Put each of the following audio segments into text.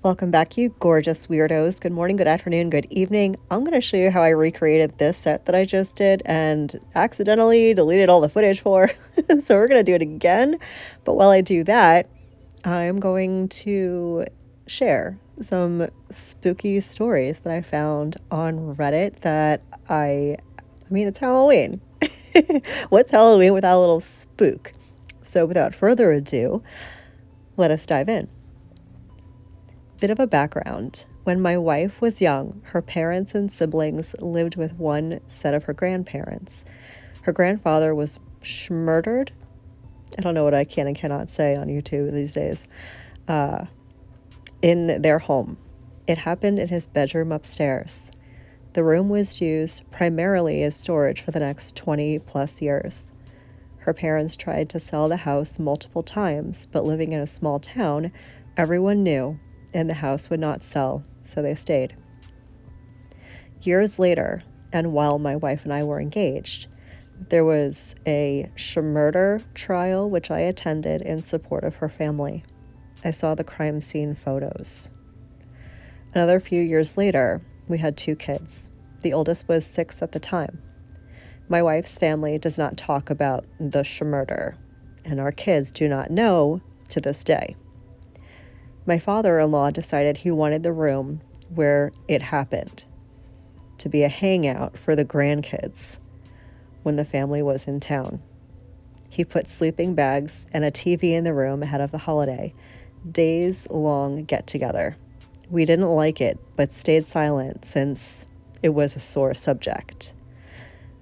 Welcome back, you gorgeous weirdos. Good morning, good afternoon, good evening. I'm going to show you how I recreated this set that I just did and accidentally deleted all the footage for. So we're going to do it again. But while I do that, I'm going to share some spooky stories that I found on Reddit that I mean, it's Halloween. What's Halloween without a little spook? So without further ado, let us dive in. Bit of a background. When my wife was young, her parents and siblings lived with one set of her grandparents. Her grandfather was murdered. I don't know what I can and cannot say on YouTube these days. In their home. It happened in his bedroom upstairs. The room was used primarily as storage for the next 20 plus years. Her parents tried to sell the house multiple times, but living in a small town, everyone knew, and the house would not sell, so they stayed. Years later, and while my wife and I were engaged, there was a murder trial which I attended in support of her family. I saw the crime scene photos. Another few years later, we had 2 kids. The oldest was 6 at the time. My wife's family does not talk about the murder, and our kids do not know to this day. My father-in-law decided he wanted the room where it happened to be a hangout for the grandkids when the family was in town. He put sleeping bags and a TV in the room ahead of the holiday, days-long get-together. We didn't like it, but stayed silent since it was a sore subject.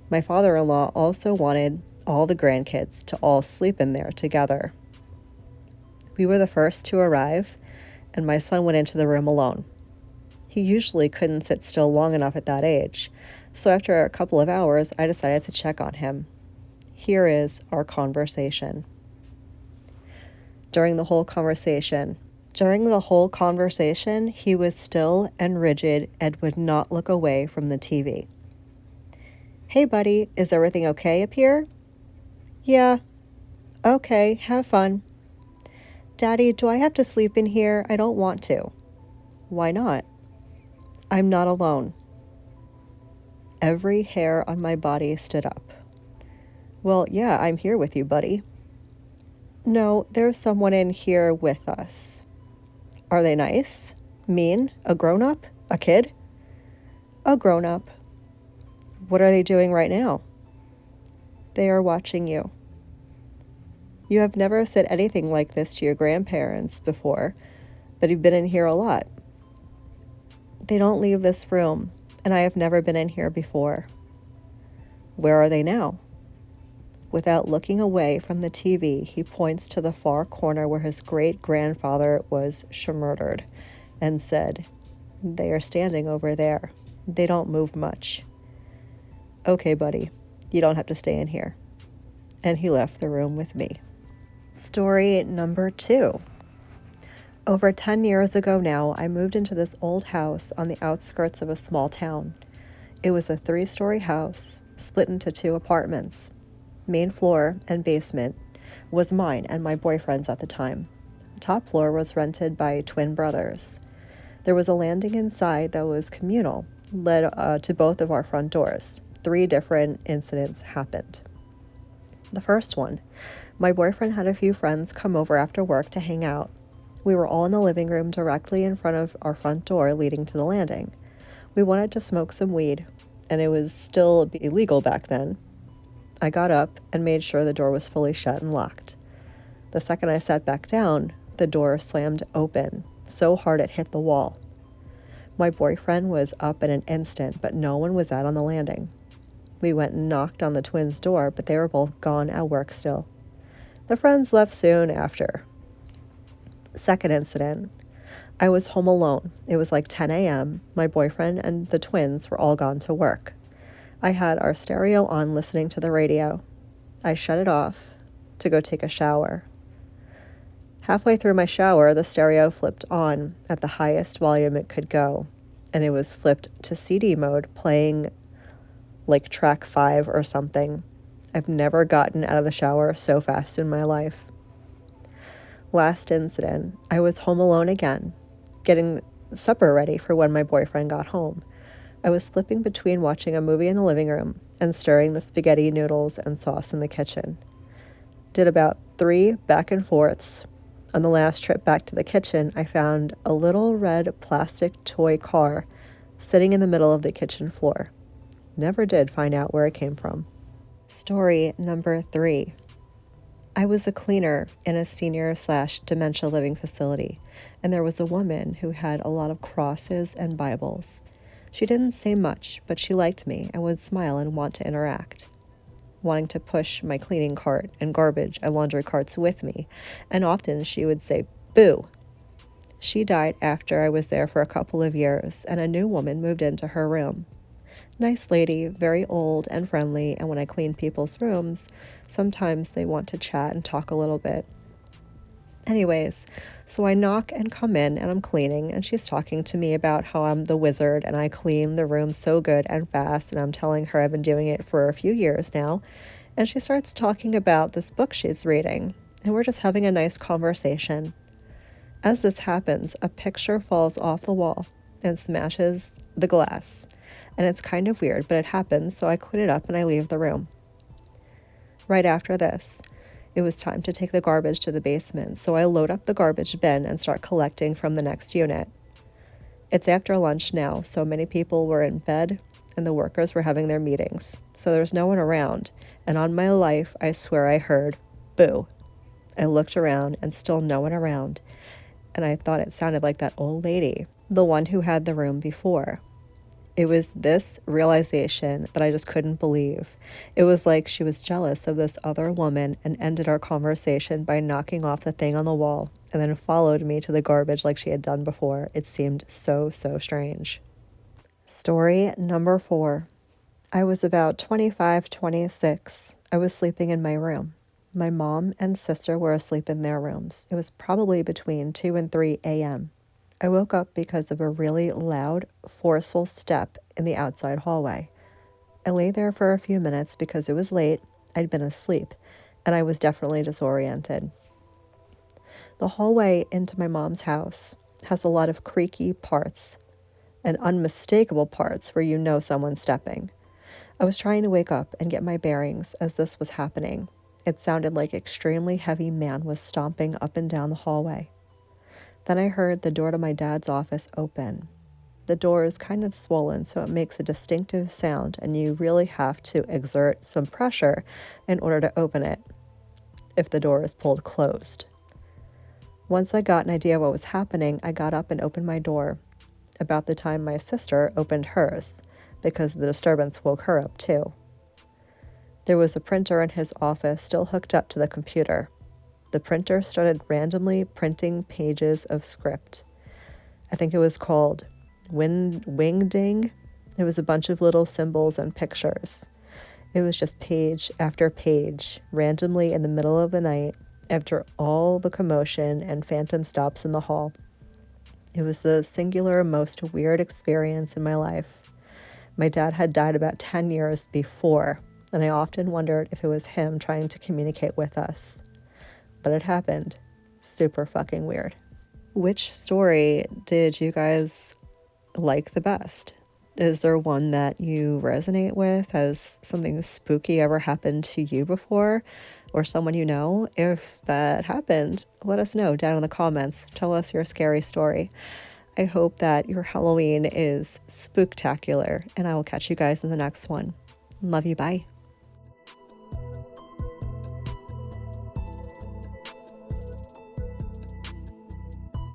My father-in-law also wanted all the grandkids to all sleep in there together. We were the first to arrive, and my son went into the room alone. He usually couldn't sit still long enough at that age, so after a couple of hours, I decided to check on him. Here is our conversation. During the whole conversation, he was still and rigid and would not look away from the TV. "Hey, buddy, is everything okay up here?" "Yeah." "Okay, have fun." "Daddy, do I have to sleep in here? I don't want to." "Why not?" "I'm not alone." Every hair on my body stood up. "Well, yeah, I'm here with you, buddy." "No, there's someone in here with us." "Are they nice? Mean? A grown-up? A kid?" "A grown-up." "What are they doing right now?" "They are watching you." "You have never said anything like this to your grandparents before, but you've been in here a lot." "They don't leave this room, and I have never been in here before." "Where are they now?" Without looking away from the TV, he points to the far corner where his great-grandfather was murdered and said, "They are standing over there. They don't move much." "Okay, buddy, you don't have to stay in here." And he left the room with me. Story number 2. Over 10 years ago now, I moved into this old house on the outskirts of a small town. It was a 3-story house split into 2 apartments. Main floor and basement was mine and my boyfriend's at the time. Top floor was rented by twin brothers. There was a landing inside that was communal, led to both of our front doors. 3 different incidents happened. The first one, my boyfriend had a few friends come over after work to hang out. We were all in the living room directly in front of our front door leading to the landing. We wanted to smoke some weed, and it was still illegal back then. I got up and made sure the door was fully shut and locked. The second I sat back down, the door slammed open, so hard it hit the wall. My boyfriend was up in an instant, but no one was out on the landing. We went and knocked on the twins' door, but they were both gone at work still. The friends left soon after. Second incident. I was home alone. It was like 10 a.m. My boyfriend and the twins were all gone to work. I had our stereo on listening to the radio. I shut it off to go take a shower. Halfway through my shower, the stereo flipped on at the highest volume it could go, and it was flipped to CD mode, playing like track 5 or something. I've never gotten out of the shower so fast in my life. Last incident, I was home alone again. getting supper ready for when my boyfriend got home. I was flipping between watching a movie in the living room and stirring the spaghetti noodles and sauce in the kitchen. Did about 3 back and forths. On the last trip back to the kitchen, I found a little red plastic toy car sitting in the middle of the kitchen floor. Never did find out where it came from. Story number 3. I was a cleaner in a senior/dementia living facility, and there was a woman who had a lot of crosses and Bibles. She didn't say much, but she liked me and would smile and want to interact, wanting to push my cleaning cart and garbage and laundry carts with me, and often she would say, "Boo." She died after I was there for a couple of years, and a new woman moved into her room. Nice lady, very old and friendly, and when I clean people's rooms, sometimes they want to chat and talk a little bit. Anyways, so I knock and come in and I'm cleaning, and she's talking to me about how I'm the wizard and I clean the room so good and fast, and I'm telling her I've been doing it for a few years now. And she starts talking about this book she's reading, and we're just having a nice conversation. As this happens, a picture falls off the wall and smashes the glass. And it's kind of weird, but it happens, so I clean it up and I leave the room. Right after this, it was time to take the garbage to the basement, so I load up the garbage bin and start collecting from the next unit. It's after lunch now, so many people were in bed and the workers were having their meetings, so there's no one around, and on my life, I swear I heard, "Boo." I looked around and still no one around, and I thought it sounded like that old lady, the one who had the room before. It was this realization that I just couldn't believe. It was like she was jealous of this other woman and ended our conversation by knocking off the thing on the wall and then followed me to the garbage like she had done before. It seemed so strange. Story number 4. I was about 25, 26. I was sleeping in my room. My mom and sister were asleep in their rooms. It was probably between 2 and 3 a.m. I woke up because of a really loud, forceful step in the outside hallway. I lay there for a few minutes because it was late, I'd been asleep, and I was definitely disoriented. The hallway into my mom's house has a lot of creaky parts and unmistakable parts where you know someone's stepping. I was trying to wake up and get my bearings as this was happening. It sounded like an extremely heavy man was stomping up and down the hallway. Then I heard the door to my dad's office open. The door is kind of swollen, so it makes a distinctive sound, and you really have to exert some pressure in order to open it if the door is pulled closed. Once I got an idea of what was happening, I got up and opened my door about the time my sister opened hers, because the disturbance woke her up too. There was a printer in his office still hooked up to the computer. The printer started randomly printing pages of script. I think it was called Wingding. It was a bunch of little symbols and pictures. It was just page after page, randomly in the middle of the night, after all the commotion and phantom stops in the hall. It was the singular, most weird experience in my life. My dad had died about 10 years before, and I often wondered if it was him trying to communicate with us. But it happened. Super fucking weird. Which story did you guys like the best? Is there one that you resonate with? Has something spooky ever happened to you before? Or someone you know? If that happened, let us know down in the comments. Tell us your scary story. I hope that your Halloween is spooktacular, and I will catch you guys in the next one. Love you, bye.